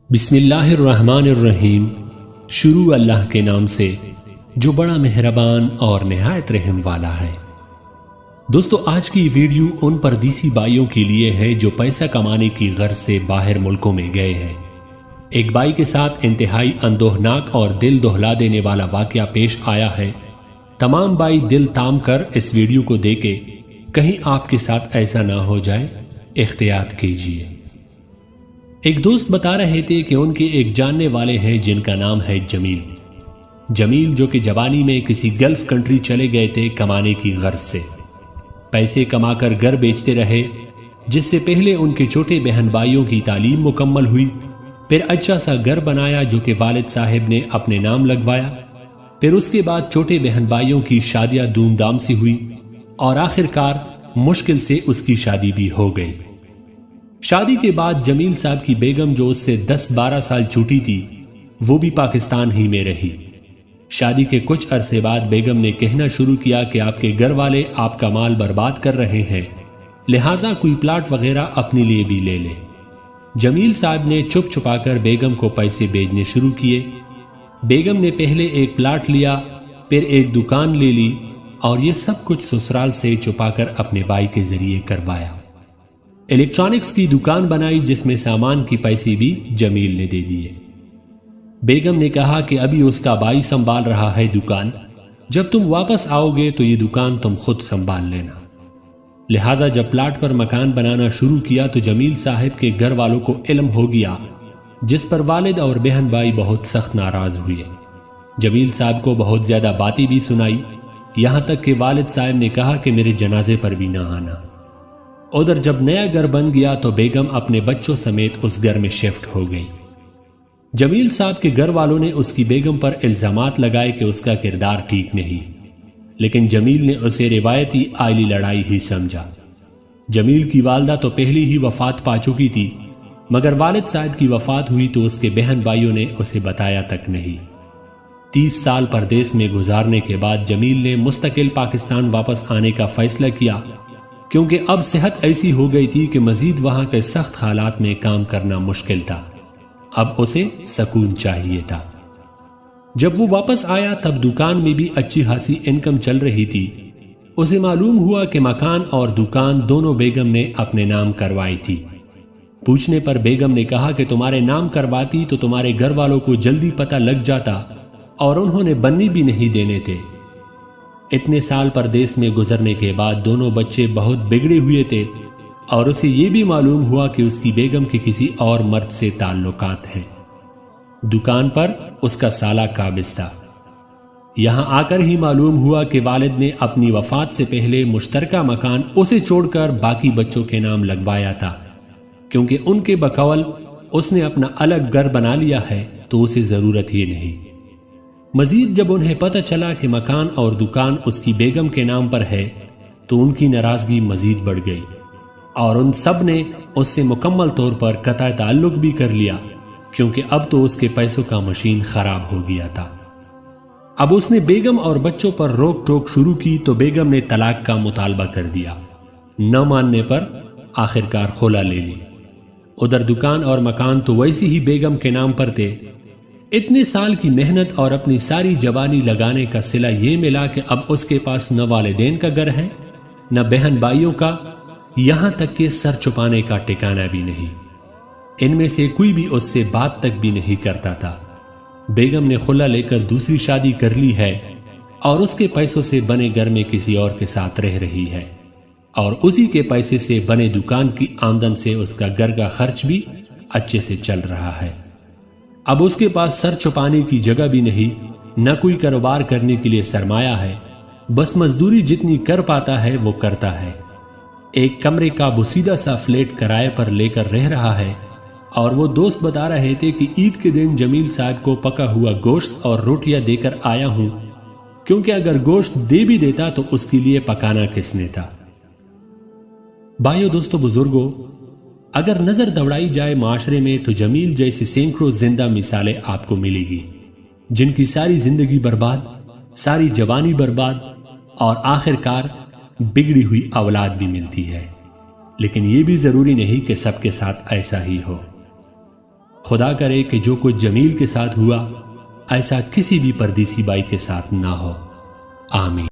بسم اللہ الرحمن الرحیم۔ شروع اللہ کے نام سے جو بڑا مہربان اور نہایت رحم والا ہے۔ دوستو، آج کی ویڈیو ان پردیسی بھائیوں کے لیے ہے جو پیسہ کمانے کی غرض سے باہر ملکوں میں گئے ہیں۔ ایک بھائی کے ساتھ انتہائی اندوہناک اور دل دہلا دینے والا واقعہ پیش آیا ہے۔ تمام بھائی دل تام کر اس ویڈیو کو دیکھیں، کہیں آپ کے ساتھ ایسا نہ ہو جائے، احتیاط کیجیے۔ ایک دوست بتا رہے تھے کہ ان کے ایک جاننے والے ہیں جن کا نام ہے جمیل جو کہ جوانی میں کسی گلف کنٹری چلے گئے تھے کمانے کی غرض سے۔ پیسے کما کر گھر بیچتے رہے، جس سے پہلے ان کے چھوٹے بہن بھائیوں کی تعلیم مکمل ہوئی، پھر اچھا سا گھر بنایا جو کہ والد صاحب نے اپنے نام لگوایا، پھر اس کے بعد چھوٹے بہن بھائیوں کی شادیاں دھوم دھام سے ہوئی اور آخر کار مشکل سے اس کی شادی بھی ہو گئی۔ شادی کے بعد جمیل صاحب کی بیگم جو اس سے 10-12 سال چھوٹی تھی، وہ بھی پاکستان ہی میں رہی۔ شادی کے کچھ عرصے بعد بیگم نے کہنا شروع کیا کہ آپ کے گھر والے آپ کا مال برباد کر رہے ہیں، لہٰذا کوئی پلاٹ وغیرہ اپنے لیے بھی لے لے۔ جمیل صاحب نے چھپ چھپا کر بیگم کو پیسے بھیجنے شروع کیے۔ بیگم نے پہلے ایک پلاٹ لیا، پھر ایک دکان لے لی، اور یہ سب کچھ سسرال سے چھپا کر اپنے بھائی کے ذریعے کروایا۔ الیکٹرانکس کی دکان بنائی جس میں سامان کی پیسے بھی جمیل نے دے دیے۔ بیگم نے کہا کہ ابھی اس کا بھائی سنبھال رہا ہے دکان، جب تم واپس آؤ گے تو یہ دکان تم خود سنبھال لینا۔ لہٰذا جب پلاٹ پر مکان بنانا شروع کیا تو جمیل صاحب کے گھر والوں کو علم ہو گیا، جس پر والد اور بہن بھائی بہت سخت ناراض ہوئے۔ جمیل صاحب کو بہت زیادہ باتیں بھی سنائی، یہاں تک کہ والد صاحب نے کہا کہ میرے جنازے پر بھی نہ آنا۔ ادھر جب نیا گھر بن گیا تو بیگم اپنے بچوں سمیت اس گھر میں شفٹ ہو گئی۔ جمیل صاحب کے گھر والوں نے اس کی بیگم پر الزامات لگائے کہ اس کا کردار ٹھیک نہیں، لیکن جمیل نے اسے روایتی آئلی لڑائی ہی سمجھا۔ جمیل کی والدہ تو پہلی ہی وفات پا چکی تھی، مگر والد صاحب کی وفات ہوئی تو اس کے بہن بھائیوں نے اسے بتایا تک نہیں۔ 30 سال پردیس میں گزارنے کے بعد جمیل نے مستقل پاکستان واپس آنے کا فیصلہ کیا، کیونکہ اب صحت ایسی ہو گئی تھی کہ مزید وہاں کے سخت حالات میں کام کرنا مشکل تھا۔ اب اسے سکون چاہیے تھا۔ جب وہ واپس آیا تب دکان میں بھی اچھی خاصی انکم چل رہی تھی۔ اسے معلوم ہوا کہ مکان اور دکان دونوں بیگم نے اپنے نام کروائی تھی۔ پوچھنے پر بیگم نے کہا کہ تمہارے نام کرواتی تو تمہارے گھر والوں کو جلدی پتہ لگ جاتا اور انہوں نے بننے بھی نہیں دینے تھے۔ اتنے سال پردیس میں گزرنے کے بعد دونوں بچے بہت بگڑے ہوئے تھے اور اسے یہ بھی معلوم ہوا کہ اس کی بیگم کے کسی اور مرد سے تعلقات ہیں۔ دکان پر اس کا سالہ قابض تھا۔ یہاں آ کر ہی معلوم ہوا کہ والد نے اپنی وفات سے پہلے مشترکہ مکان اسے چھوڑ کر باقی بچوں کے نام لگوایا تھا، کیونکہ ان کے بقول اس نے اپنا الگ گھر بنا لیا ہے تو اسے ضرورت ہی نہیں۔ مزید جب انہیں پتہ چلا کہ مکان اور دکان اس کی بیگم کے نام پر ہے تو ان کی ناراضگی مزید بڑھ گئی اور ان سب نے اس سے مکمل طور پر قطع تعلق بھی کر لیا، کیونکہ اب تو اس کے پیسوں کا مشین خراب ہو گیا تھا۔ اب اس نے بیگم اور بچوں پر روک ٹوک شروع کی تو بیگم نے طلاق کا مطالبہ کر دیا۔ نہ ماننے پر آخرکار خلا لے لی۔ ادھر دکان اور مکان تو ویسی ہی بیگم کے نام پر تھے۔ اتنے سال کی محنت اور اپنی ساری جوانی لگانے کا صلہ یہ ملا کہ اب اس کے پاس نہ والدین کا گھر ہے، نہ بہن بھائیوں کا، یہاں تک کہ سر چھپانے کا ٹھکانہ بھی نہیں۔ ان میں سے کوئی بھی اس سے بات تک بھی نہیں کرتا تھا۔ بیگم نے خلا لے کر دوسری شادی کر لی ہے اور اس کے پیسوں سے بنے گھر میں کسی اور کے ساتھ رہ رہی ہے، اور اسی کے پیسے سے بنے دکان کی آمدن سے اس کا گھر کا خرچ بھی اچھے سے چل رہا ہے۔ اب اس کے پاس سر چھپانے کی جگہ بھی نہیں، نہ کوئی کاروبار کرنے کے لیے سرمایہ ہے، بس مزدوری جتنی کر پاتا ہے وہ کرتا ہے۔ ایک کمرے کا بسیدہ سا فلیٹ کرائے پر لے کر رہ رہا ہے، اور وہ دوست بتا رہے تھے کہ عید کے دن جمیل صاحب کو پکا ہوا گوشت اور روٹیاں دے کر آیا ہوں، کیونکہ اگر گوشت دے بھی دیتا تو اس کے لیے پکانا کس نے تھا۔ بھائیو، دوستو، بزرگوں، اگر نظر دوڑائی جائے معاشرے میں تو جمیل جیسی سینکڑوں زندہ مثالیں آپ کو ملے گی، جن کی ساری زندگی برباد، ساری جوانی برباد اور آخر کار بگڑی ہوئی اولاد بھی ملتی ہے۔ لیکن یہ بھی ضروری نہیں کہ سب کے ساتھ ایسا ہی ہو۔ خدا کرے کہ جو کچھ جمیل کے ساتھ ہوا ایسا کسی بھی پردیسی بائی کے ساتھ نہ ہو، آمین۔